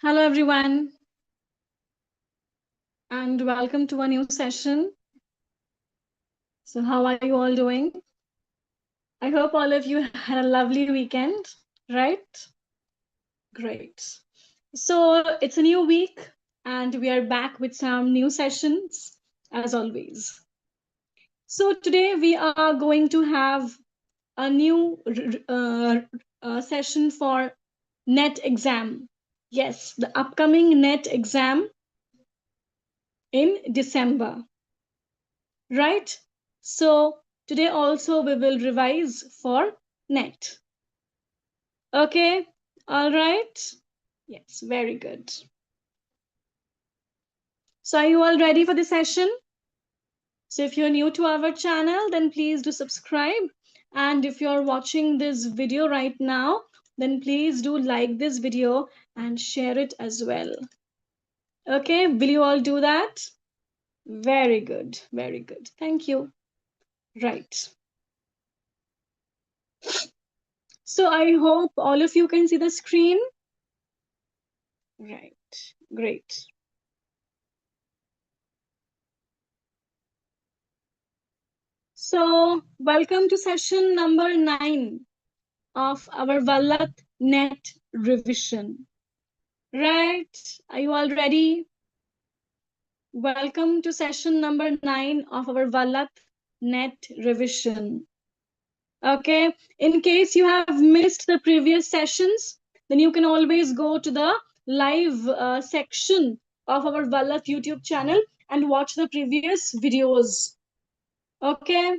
Hello, everyone, and welcome to a new session. So, how are you all doing? I hope all of you had a lovely weekend, right? Great. So, it's a new week, and we are back with some new sessions, as always. So, today we are going to have a new session for NET exam. Yes, the upcoming NET exam in December. Right? So today also we will revise for NET. Okay, all right. Yes, very good. So are you all ready for the session? So if you're new to our channel, then please do subscribe. And if you're watching this video right now, then please do like this video and share it as well. Okay, will you all do that? Very good, very good. Thank you. Right. So I hope all of you can see the screen. Right, great. So, welcome to session number 9 of our Vallath net revision. Right, are you all ready? Welcome to session number 9 of our Vallath net revision. Okay, in case you have missed the previous sessions, then you can always go to the live section of our Vallath YouTube channel and watch the previous videos. Okay,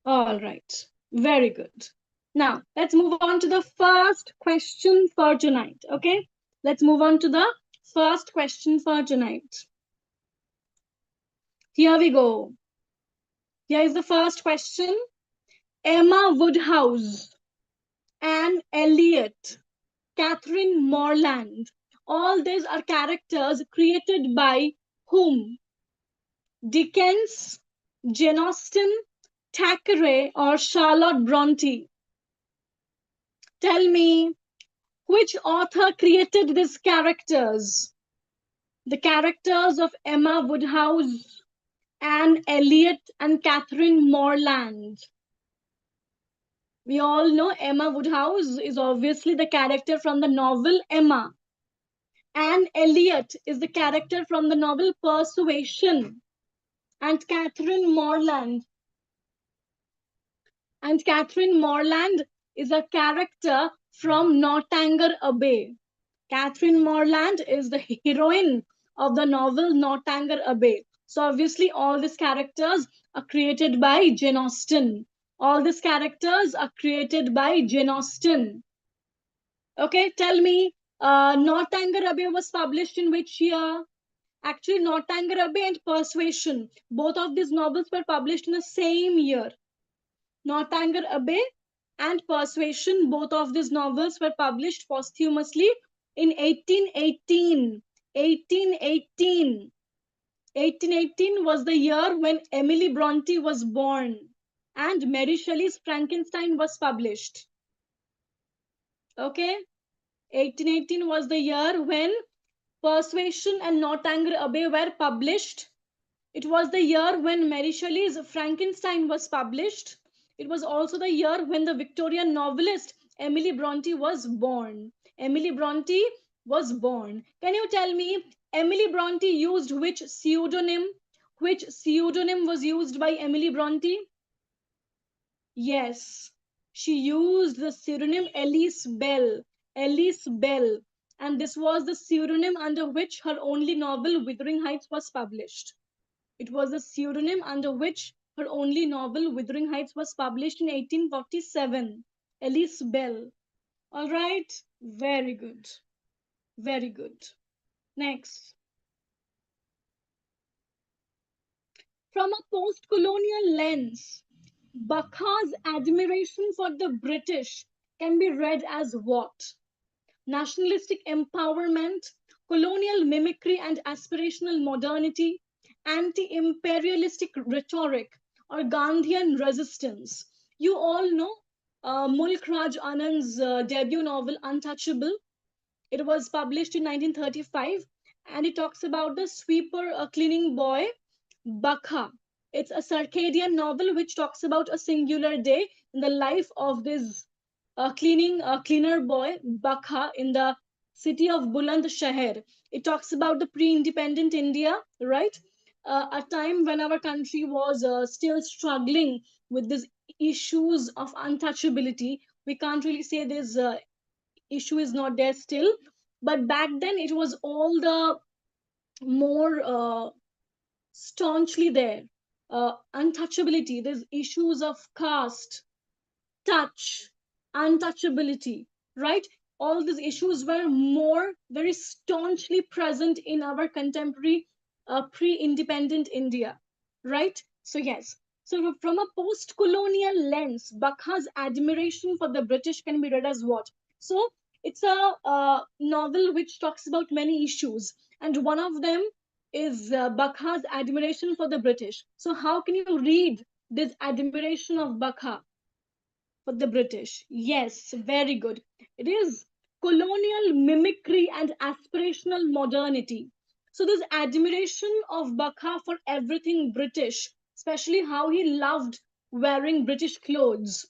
all right, very good. Now, let's move on to the first question for tonight. Okay, let's move on to the first question for tonight. Here we go. Here is the first question. Emma Woodhouse, Anne Elliot, Catherine Morland. All these are characters created by whom? Dickens, Jane Austen, Thackeray, or Charlotte Bronte? Tell me, which author created these characters? The characters of Emma Woodhouse, Anne Elliot, and Catherine Morland. We all know Emma Woodhouse is obviously the character from the novel Emma. Anne Elliot is the character from the novel Persuasion. And Catherine Morland. And Catherine Morland is a character from Northanger Abbey. Catherine Morland is the heroine of the novel Northanger Abbey. So obviously all these characters are created by Jane Austen. All these characters are created by Jane Austen. Okay, tell me, Northanger Abbey was published in which year? Actually, Northanger Abbey and Persuasion, both of these novels were published in the same year. Northanger Abbey and Persuasion, both of these novels were published posthumously in 1818. 1818. 1818 was the year when Emily Bronte was born and Mary Shelley's Frankenstein was published. Okay, 1818 was the year when Persuasion and Northanger Abbey were published. It was the year when Mary Shelley's Frankenstein was published. It was also the year when the Victorian novelist Emily Bronte was born. Emily Bronte was born. Can you tell me, Emily Bronte used which pseudonym? Which pseudonym was used by Emily Bronte? Yes, she used the pseudonym Elise Bell. Elise Bell. And this was the pseudonym under which her only novel Wuthering Heights was published. It was the pseudonym under which her only novel Wuthering Heights was published in 1847. Elise Bell. All right, very good. Very good. Next. From a post-colonial lens, Bakha's admiration for the British can be read as what? Nationalistic empowerment, colonial mimicry and aspirational modernity, anti-imperialistic rhetoric, or Gandhian resistance. You all know Mulk Raj Anand's debut novel Untouchable. It was published in 1935, and it talks about the sweeper, a cleaning boy, Bakha. It's a circadian novel which talks about a singular day in the life of this cleaner boy, Bakha, in the city of Buland Shahar. It talks about the pre-independent India, right? A time when our country was still struggling with these issues of untouchability. We can't really say this issue is not there still, but back then it was all the more staunchly there. Untouchability, there's issues of caste, touch, untouchability, right? All these issues were more very staunchly present in our contemporary pre-independent India, right? So yes. So from a post-colonial lens, Bakha's admiration for the British can be read as what? So it's a novel which talks about many issues, and one of them is Bakha's admiration for the British. So how can you read this admiration of Bakha for the British? Yes, very good. It is colonial mimicry and aspirational modernity. So, this admiration of Bakha for everything British, especially how he loved wearing British clothes,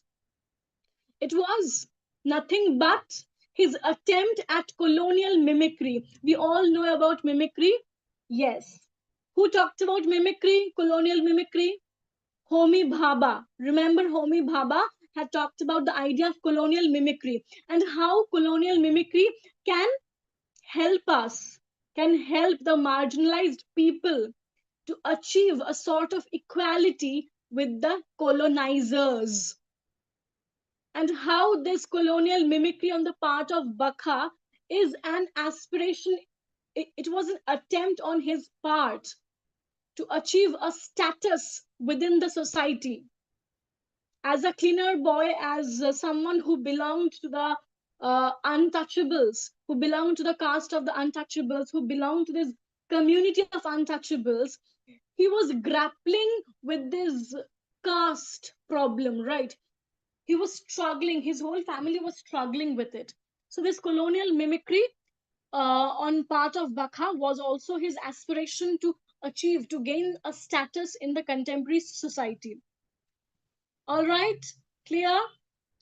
it was nothing but his attempt at colonial mimicry. We all know about mimicry. Yes. Who talked about mimicry, colonial mimicry? Homi Bhabha. Remember, Homi Bhabha had talked about the idea of colonial mimicry and how colonial mimicry can help us, can help the marginalized people to achieve a sort of equality with the colonizers. And how this colonial mimicry on the part of Bakha is an aspiration, it was an attempt on his part to achieve a status within the society as a cleaner boy, as someone who belonged to the untouchables, who belonged to the caste of the untouchables, who belonged to this community of untouchables, he was grappling with this caste problem, right? He was struggling, his whole family was struggling with it. So, this colonial mimicry on part of Bakha was also his aspiration to achieve, to gain a status in the contemporary society. All right, clear?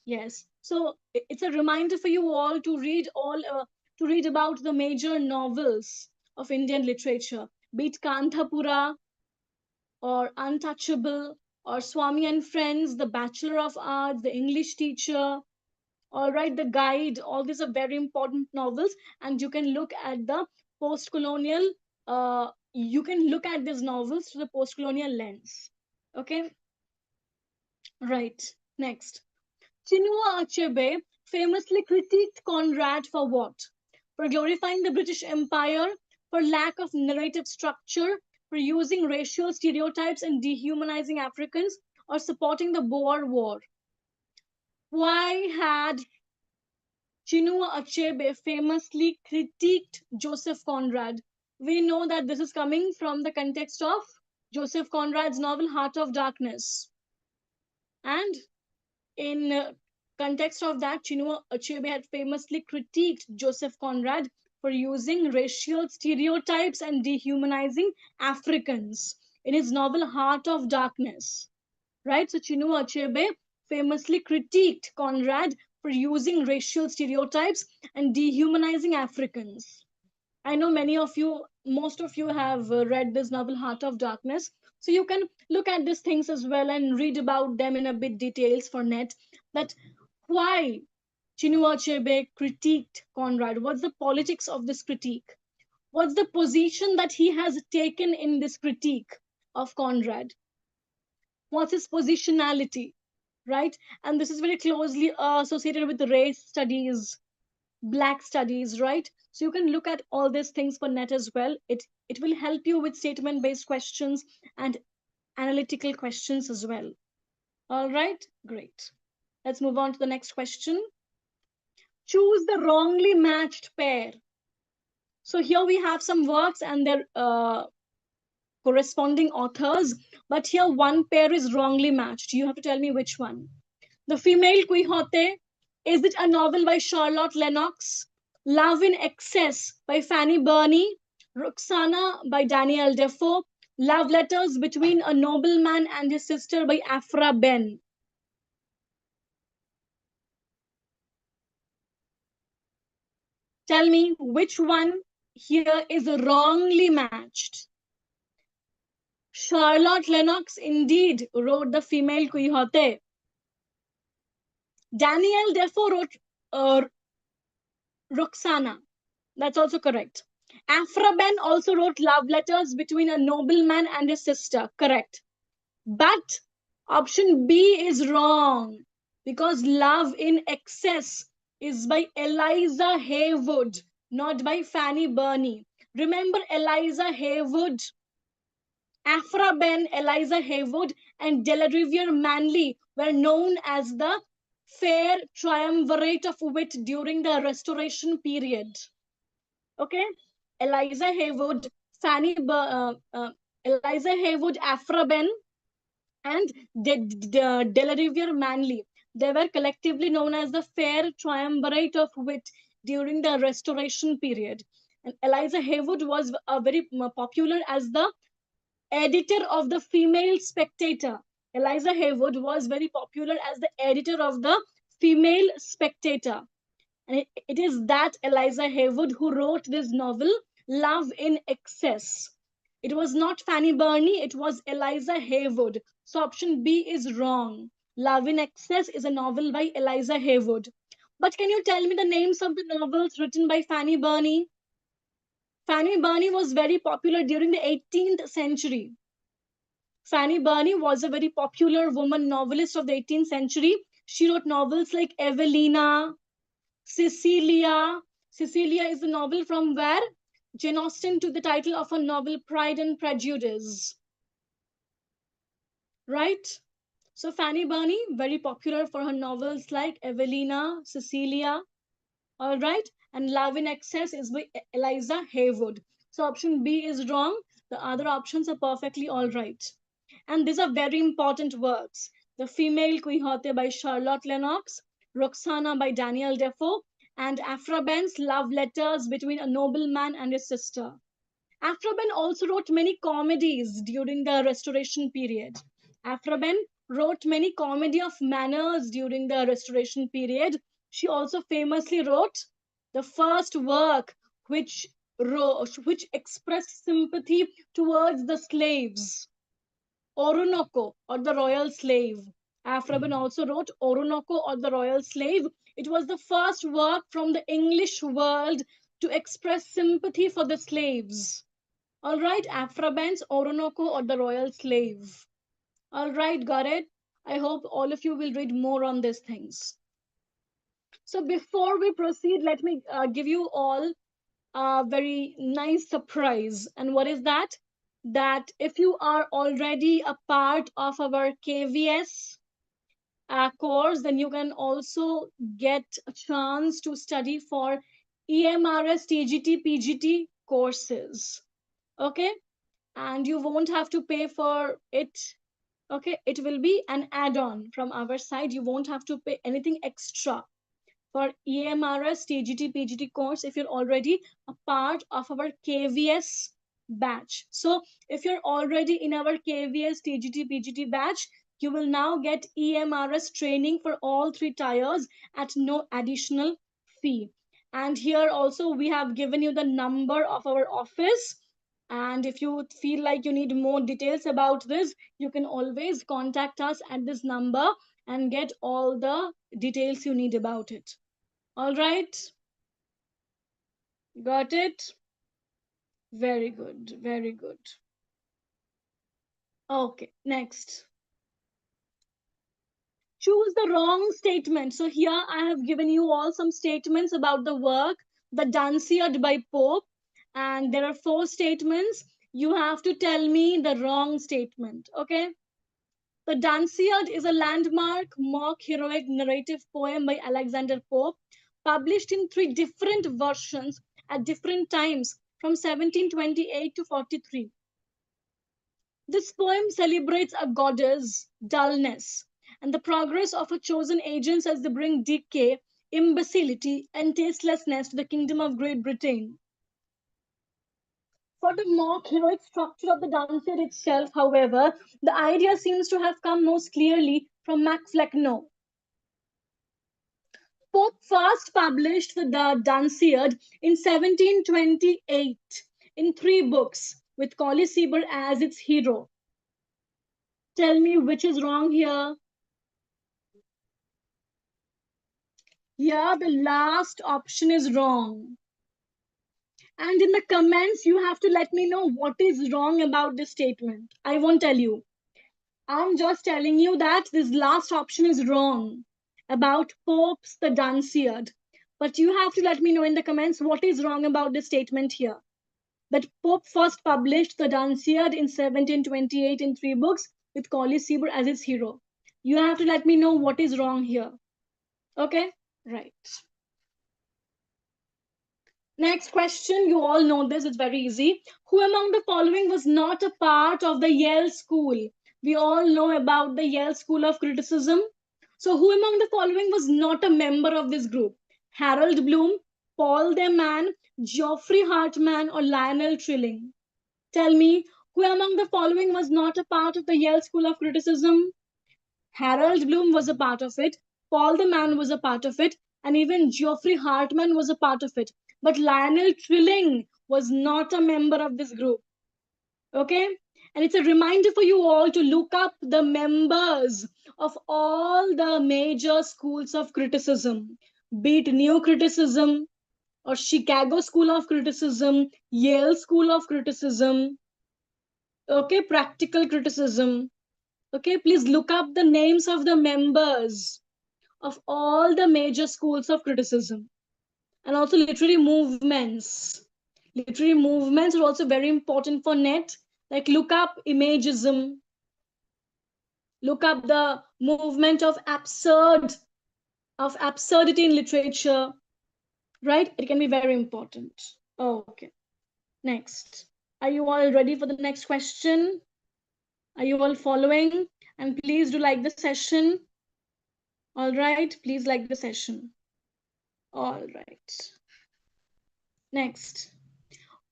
Yes. So it's a reminder for you all to read to read about the major novels of Indian literature, be it Kanthapura or Untouchable or Swami and Friends, The Bachelor of Arts, The English Teacher. All right, The Guide. All these are very important novels, and you can look at the post-colonial. You can look at these novels through the post-colonial lens. Okay. Right. Next. Chinua Achebe famously critiqued Conrad for what? For glorifying the British Empire, for lack of narrative structure, for using racial stereotypes and dehumanizing Africans, or supporting the Boer War. Why had Chinua Achebe famously critiqued Joseph Conrad? We know that this is coming from the context of Joseph Conrad's novel Heart of Darkness. And in context of that, Chinua Achebe had famously critiqued Joseph Conrad for using racial stereotypes and dehumanizing Africans in his novel Heart of Darkness. Right? So Chinua Achebe famously critiqued Conrad for using racial stereotypes and dehumanizing Africans. I know many of you, most of you have read this novel, Heart of Darkness. So you can look at these things as well and read about them in a bit details for net. That why Chinua Achebe critiqued Conrad. What's the politics of this critique? What's the position that he has taken in this critique of Conrad? What's his positionality? Right? And this is very closely associated with the race studies, black studies, right? So you can look at all these things for net as well. It will help you with statement based questions and analytical questions as well. All right, great. Let's move on to the next question. Choose the wrongly matched pair. So here we have some works and their corresponding authors, but here one pair is wrongly matched. You have to tell me which one. The Female Quixote, is it a novel by Charlotte Lennox? Love in Excess by Fanny Burney, Roxana by Danielle Defoe, Love Letters Between a Nobleman and His Sister by Afra Ben. Tell me which one here is wrongly matched. Charlotte Lennox indeed wrote The Female Quixote. Danielle Defoe wrote uh, Roxana. That's also correct. Afra Ben also wrote Love Letters Between a Nobleman and His Sister. Correct. But option B is wrong because Love in Excess is by Eliza Haywood, not by Fanny Burney. Remember Eliza Haywood, Afra Ben, Eliza Haywood, and Delarivier Manley were known as the fair triumvirate of wit during the Restoration period. Okay, Eliza Haywood, Eliza Haywood, Afra Ben, and Delarivier Manley. They were collectively known as the fair triumvirate of wit during the Restoration period. And Eliza Haywood was very popular as the editor of the Female Spectator. Eliza Haywood was very popular as the editor of the Female Spectator. And it is that Eliza Haywood who wrote this novel, Love in Excess. It was not Fanny Burney, it was Eliza Haywood. So option B is wrong. Love in Excess is a novel by Eliza Haywood. But can you tell me the names of the novels written by Fanny Burney? Fanny Burney was very popular during the 18th century. Fanny Burney was a very popular woman novelist of the 18th century. She wrote novels like Evelina, Cecilia. Cecilia is a novel from where Jane Austen took the title of her novel Pride and Prejudice. Right? So Fanny Burney, very popular for her novels like Evelina, Cecilia. All right. And Love in Excess is by Eliza Haywood. So option B is wrong. The other options are perfectly all right. And these are very important works. The Female Quixote by Charlotte Lennox, Roxana by Danielle Defoe, and Afra Ben's Love Letters Between a Nobleman and His Sister. Afra Ben also wrote many comedies during the Restoration period. Afra Ben wrote many comedy of manners during the Restoration period. She also famously wrote the first work which expressed sympathy towards the slaves, Orunoko or the Royal Slave. Afra Ben also wrote Orunoko or the Royal Slave. It was the first work from the English world to express sympathy for the slaves. All right, Afra Ben's Orunoko or the Royal Slave. All right, got it. I hope all of you will read more on these things. So before we proceed, let me give you all a very nice surprise. And what is that? That if you are already a part of our KVS course, then you can also get a chance to study for EMRS, TGT, PGT courses. Okay, and you won't have to pay for it. Okay, it will be an add-on from our side. You won't have to pay anything extra for EMRS TGT PGT course if you're already a part of our KVS batch. So if you're already in our KVS TGT PGT batch, you will now get EMRS training for all three tiers at no additional fee. And here also we have given you the number of our office. And if you feel like you need more details about this, you can always contact us at this number and get all the details you need about it. All right. Got it? Very good. Very good. Okay, next. Choose the wrong statement. So here I have given you all some statements about the work, The Dunciad by Pope. And there are 4 statements. You have to tell me the wrong statement. Okay? The Dunciad is a landmark mock heroic narrative poem by Alexander Pope, published in 3 different versions at different times from 1728 to 43. This poem celebrates a goddess, dullness, and the progress of her chosen agents as they bring decay imbecility, and tastelessness to the kingdom of Great Britain. For the mock heroic structure of the Dunciad itself, however, the idea seems to have come most clearly from Mac Flecknoe. Pope first published the Dunciad in 1728 in 3 books, with Colley Cibber as its hero. Tell me which is wrong here. Yeah, the last option is wrong. And in the comments, you have to let me know what is wrong about this statement. I won't tell you. I'm just telling you that this last option is wrong about Pope's the Dunciad. But you have to let me know in the comments what is wrong about this statement here. That Pope first published the Dunciad in 1728 in 3 books with Colley Cibber as its hero. You have to let me know what is wrong here. Okay? Right. Next question, you all know this, it's very easy. Who among the following was not a part of the Yale School? We all know about the Yale School of Criticism. So, who among the following was not a member of this group? Harold Bloom, Paul de Man, Geoffrey Hartman, or Lionel Trilling? Tell me, who among the following was not a part of the Yale School of Criticism? Harold Bloom was a part of it, Paul the Man was a part of it, and even Geoffrey Hartman was a part of it. But Lionel Trilling was not a member of this group. Okay? And it's a reminder for you all to look up the members of all the major schools of criticism, be it New Criticism or Chicago School of Criticism, Yale School of Criticism, okay, Practical Criticism. Okay, please look up the names of the members of all the major schools of criticism and also literary movements. Literary movements are also very important for net. Like look up imagism, look up the movement of absurdity in literature, right? It can be very important. Okay, next. Are you all ready for the next question? Are you all following? And please do like the session. All right, please like the session. All right. Next.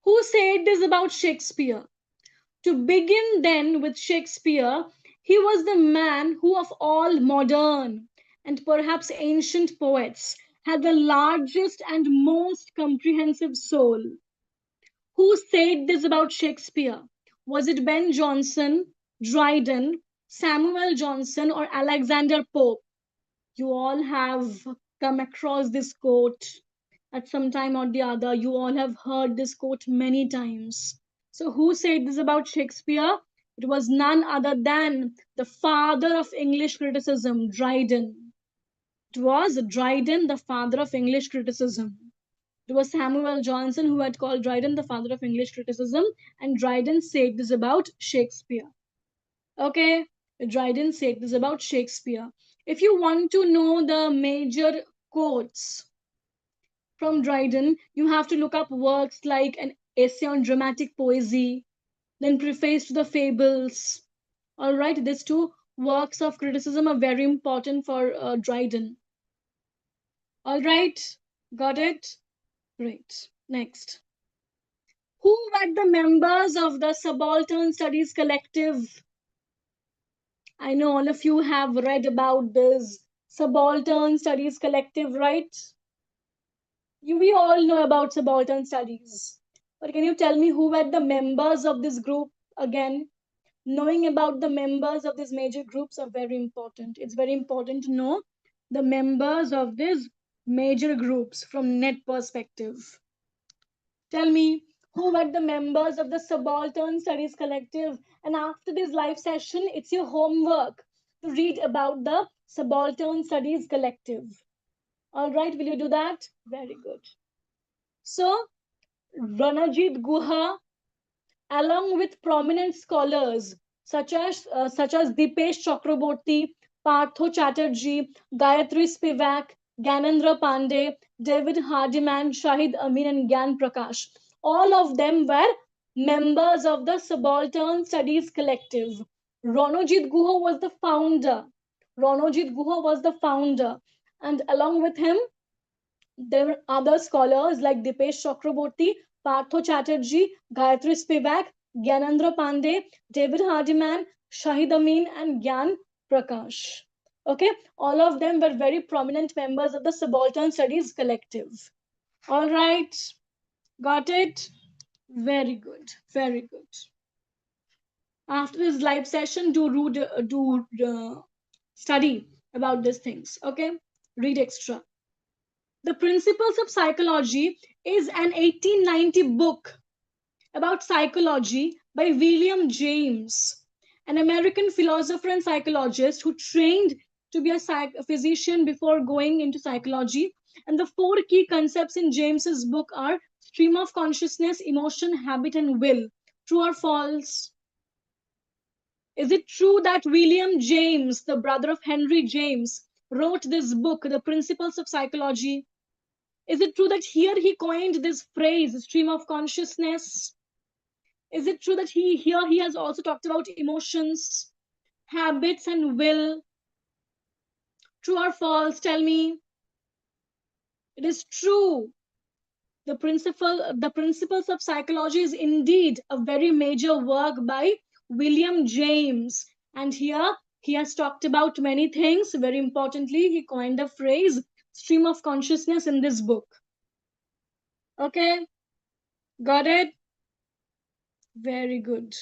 Who said this about Shakespeare? To begin then with Shakespeare, he was the man who of all modern and perhaps ancient poets had the largest and most comprehensive soul. Who said this about Shakespeare? Was it Ben Jonson, Dryden, Samuel Johnson, or Alexander Pope? You all have come across this quote at some time or the other. You all have heard this quote many times. So, who said this about Shakespeare? It was none other than the father of English criticism, Dryden. It was Dryden, the father of English criticism. It was Samuel Johnson who had called Dryden the father of English criticism, and Dryden said this about Shakespeare. Okay, Dryden said this about Shakespeare. If you want to know the major quotes from Dryden, you have to look up works like an essay on dramatic poesy, then preface to the fables. All right, these two works of criticism are very important for Dryden. All right, got it? Great. Next. Who were the members of the Subaltern Studies Collective? I know all of you have read about this Subaltern Studies Collective, right? We all know about Subaltern Studies. But can you tell me who were the members of this group again? Knowing about the members of these major groups are very important. It's very important to know the members of these major groups from net perspective. Tell me who were the members of the Subaltern Studies Collective. And after this live session, it's your homework to read about the Subaltern Studies Collective. All right, will you do that? Very good. So, Ranajit Guha, along with prominent scholars such as Dipesh Chakraborty, Partho Chatterjee, Gayatri Spivak, Ganendra Pandey, David Hardiman, Shahid Amin, and Gyan Prakash. All of them were members of the Subaltern Studies Collective. Ranojit Guha was the founder. Ranojit Guha was the founder. And along with him, There are other scholars like Dipesh Chakraborty, Partho Chatterjee, Gayatri Spivak, Gyanendra Pandey, David Hardiman, Shahid Amin, and Gyan Prakash. Okay, all of them were very prominent members of the Subaltern Studies Collective. All right, got it? Very good, very good. After this live session, do study about these things. Okay, read extra. The Principles of Psychology is an 1890 book about psychology by William James, an American philosopher and psychologist who trained to be a physician before going into psychology. And the four key concepts in James's book are stream of consciousness, emotion, habit, and will. True or false? Is it true that William James, the brother of Henry James, wrote this book, The Principles of Psychology? Is it true that here he coined this phrase, stream of consciousness? Is it true that he has also talked about emotions, habits, and will? True or false? Tell me. It is true. The Principles of Psychology is indeed a very major work by William James. And here he has talked about many things. Very importantly, he coined the phrase stream of consciousness in this book. Okay, got it? Very good.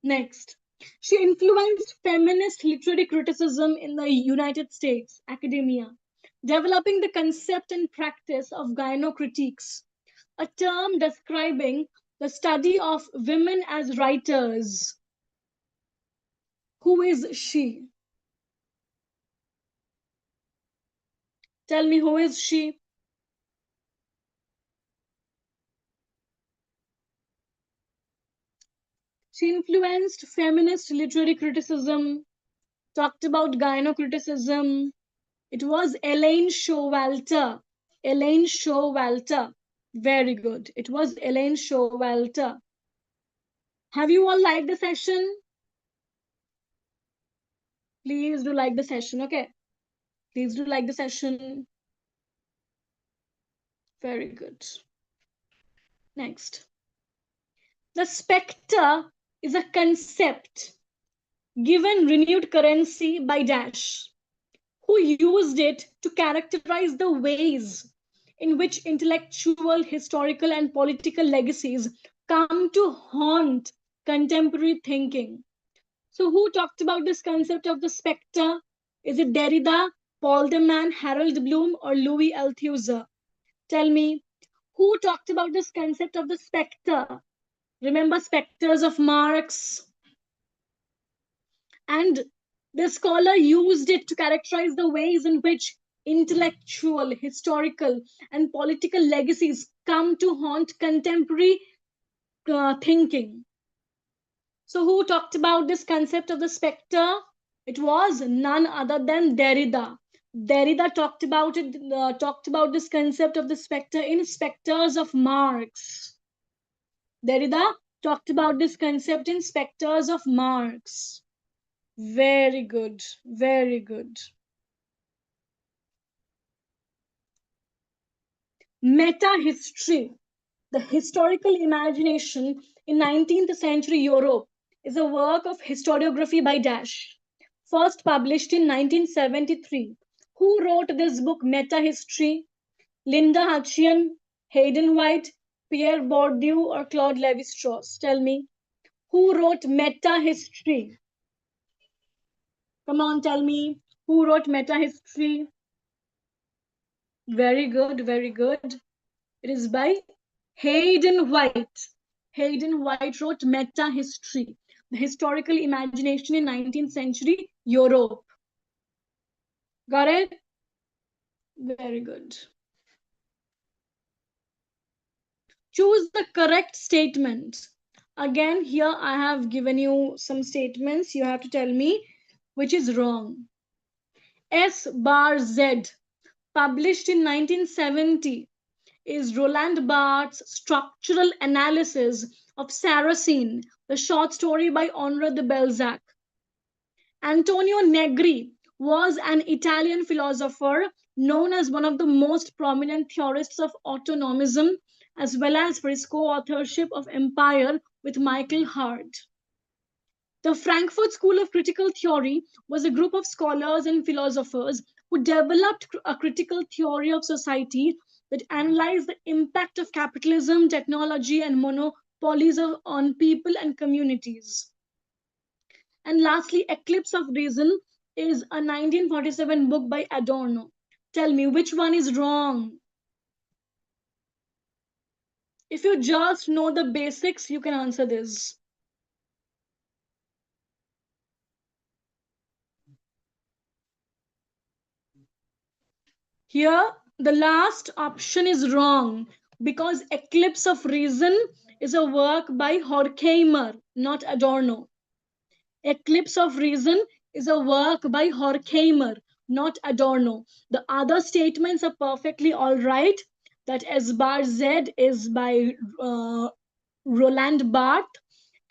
Next, she influenced feminist literary criticism in the United States academia, developing the concept and practice of gynocritiques, a term describing the study of women as writers. Who is she? Tell me, who is she? She influenced feminist literary criticism, talked about gynocriticism. It was Elaine Showalter. Elaine Showalter. Very good. It was Elaine Showalter. Have you all liked the session? Please do like the session, okay? Please do like the session. Very good. Next. The spectre is a concept given renewed currency by Dash, who used it to characterize the ways in which intellectual, historical, and political legacies come to haunt contemporary thinking. So, who talked about this concept of the spectre? Is it Derrida, Paul de Man, Harold Bloom, or Louis Althusser? Tell me, who talked about this concept of the spectre? Remember specters of Marx? And the scholar used it to characterize the ways in which intellectual, historical, and political legacies come to haunt contemporary thinking. So, who talked about this concept of the spectre? It was none other than Derrida. Derrida talked about it. Talked about this concept of the spectre in Spectres of Marx. Derrida talked about this concept in Spectres of Marx. Very good. Very good. Meta history, the historical imagination in 19th century Europe, is a work of historiography by Dash, first published in 1973. Who wrote this book, Meta History? Linda Hutcheon, Hayden White, Pierre Bourdieu, or Claude Lévi-Strauss? Tell me, who wrote Meta History? Come on, tell me, who wrote Meta History? Very good, very good. It is by Hayden White. Hayden White wrote Meta History, the historical imagination in 19th century Europe. Got it? Very good. Choose the correct statement. Again, here I have given you some statements. You have to tell me which is wrong. S bar Z, published in 1970, is Roland Barthes' structural analysis of Sarracine, the short story by Honoré de Balzac. Antonio Negri, was an Italian philosopher known as one of the most prominent theorists of autonomism, as well as for his co-authorship of Empire with Michael Hart. The Frankfurt School of Critical Theory was a group of scholars and philosophers who developed a critical theory of society that analyzed the impact of capitalism, technology, and monopolies on people and communities. And lastly, Eclipse of Reason is a 1947 book by Adorno. Tell me, which one is wrong? If you just know the basics, you can answer this. Here, the last option is wrong because Eclipse of Reason is a work by Horkheimer, not Adorno. Eclipse of Reason is a work by Horkheimer, not Adorno. The other statements are perfectly all right. That S bar Z is by Roland Barthes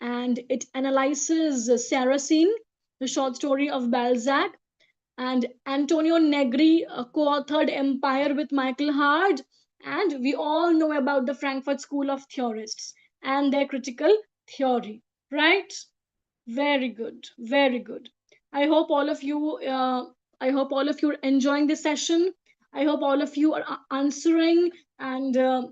and it analyzes Saracen, the short story of Balzac, and Antonio Negri co-authored Empire with Michael Hart, and we all know about the Frankfurt School of Theorists and their critical theory, right? Very good, very good. I hope all of you, I hope all of you are enjoying this session. I hope all of you are answering, and I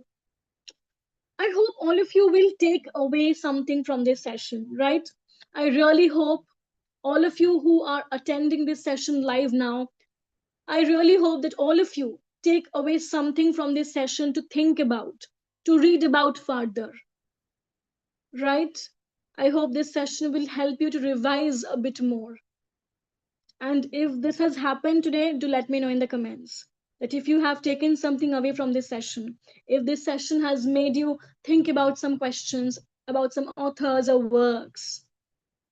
hope all of you will take away something from this session, right? I really hope all of you who are attending this session live now, I really hope that all of you take away something from this session to think about, to read about further, right? I hope this session will help you to revise a bit more. And if this has happened today, do let me know in the comments. That if you have taken something away from this session, if this session has made you think about some questions, about some authors or works.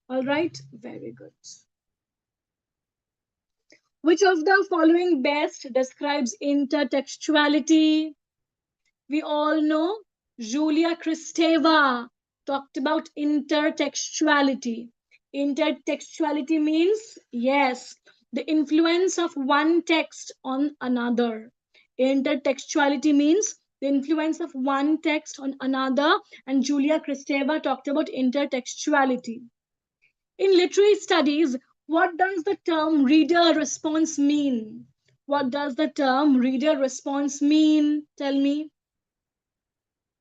All right, very good. Which of the following best describes intertextuality? We all know Julia Kristeva talked about intertextuality. Intertextuality means, yes, the influence of one text on another. Intertextuality means the influence of one text on another, and Julia Kristeva talked about intertextuality. In literary studies, what does the term reader response mean? What does the term reader response mean? Tell me.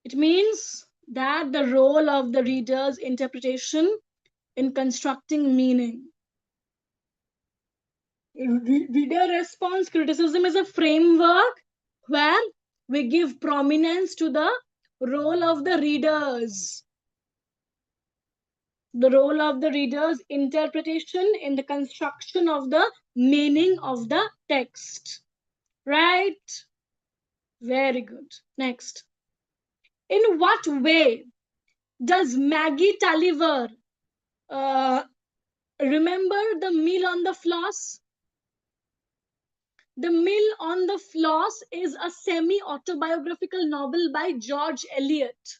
It means that the role of the reader's interpretation in constructing meaning. Reader response criticism is a framework where we give prominence to the role of the readers. The role of the reader's interpretation in the construction of the meaning of the text. Right? Very good. Next. In what way does Maggie Tulliver remember the Mill on the Floss? The Mill on the Floss is a semi-autobiographical novel by George Eliot.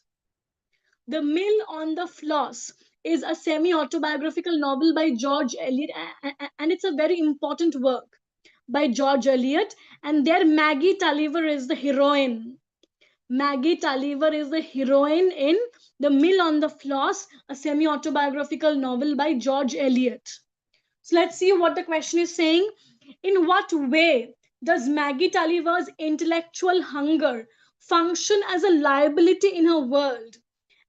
The Mill on the Floss is a semi-autobiographical novel by George Eliot, and it's a very important work by George Eliot. And there, Maggie Tulliver is the heroine. Maggie Tulliver is the heroine in The Mill on the Floss, a semi-autobiographical novel by George Eliot. So let's see what the question is saying. In what way does Maggie Tulliver's intellectual hunger function as a liability in her world?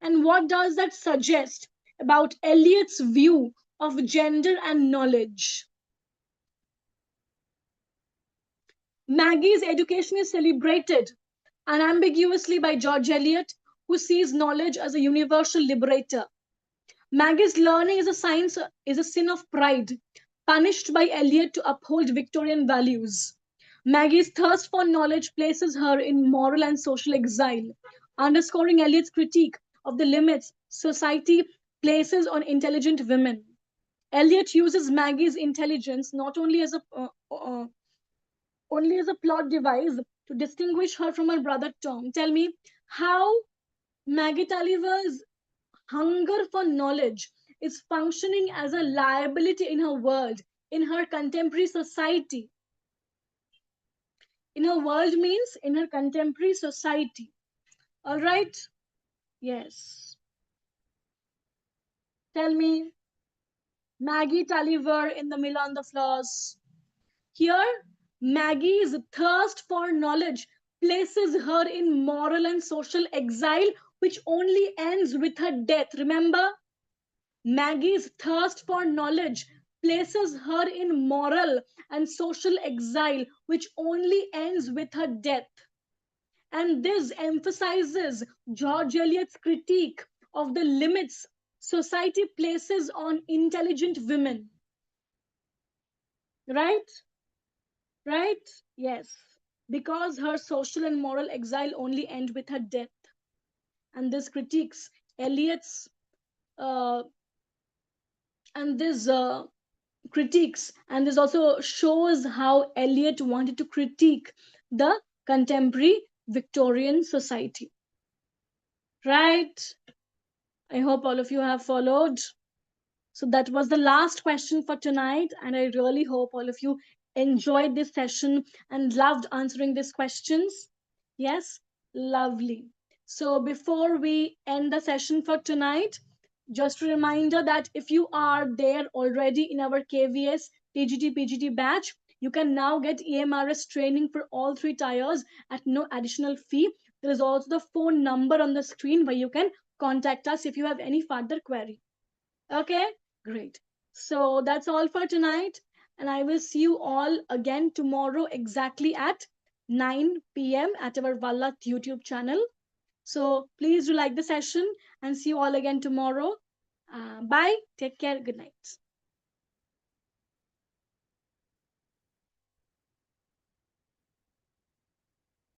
And what does that suggest about Eliot's view of gender and knowledge? Maggie's education is celebrated unambiguously by George Eliot, who sees knowledge as a universal liberator. Maggie's learning is a sin of pride, punished by Eliot to uphold Victorian values. Maggie's thirst for knowledge places her in moral and social exile, underscoring Eliot's critique of the limits society places on intelligent women. Eliot uses Maggie's intelligence not only as a plot device to distinguish her from her brother Tom. Tell me how Maggie Tulliver's hunger for knowledge is functioning as a liability in her world in her contemporary society. In her world means in her contemporary society. All right? Yes. Tell me, Maggie Tulliver in The Mill on the Floors. Here, Maggie's thirst for knowledge places her in moral and social exile, which only ends with her death. Remember? Maggie's thirst for knowledge places her in moral and social exile, which only ends with her death. And this emphasizes George Eliot's critique of the limits society places on intelligent women. Right? Right? Yes. Because her social and moral exile only end with her death. And this critiques Eliot's uh, and this critiques and this also shows how Eliot wanted to critique the contemporary Victorian society. Right? I hope all of you have followed. So that was the last question for tonight, and I really hope all of you enjoyed this session and loved answering these questions. Yes, lovely. So before we end the session for tonight, just a reminder that if you are there already in our KVS TGT PGT batch, you can now get EMRS training for all three tires at no additional fee. There is also the phone number on the screen where you can contact us if you have any further query. Okay, great. So that's all for tonight. And I will see you all again tomorrow exactly at 9 p.m. at our Vallath YouTube channel. So please do like the session and see you all again tomorrow. Bye. Take care. Good night.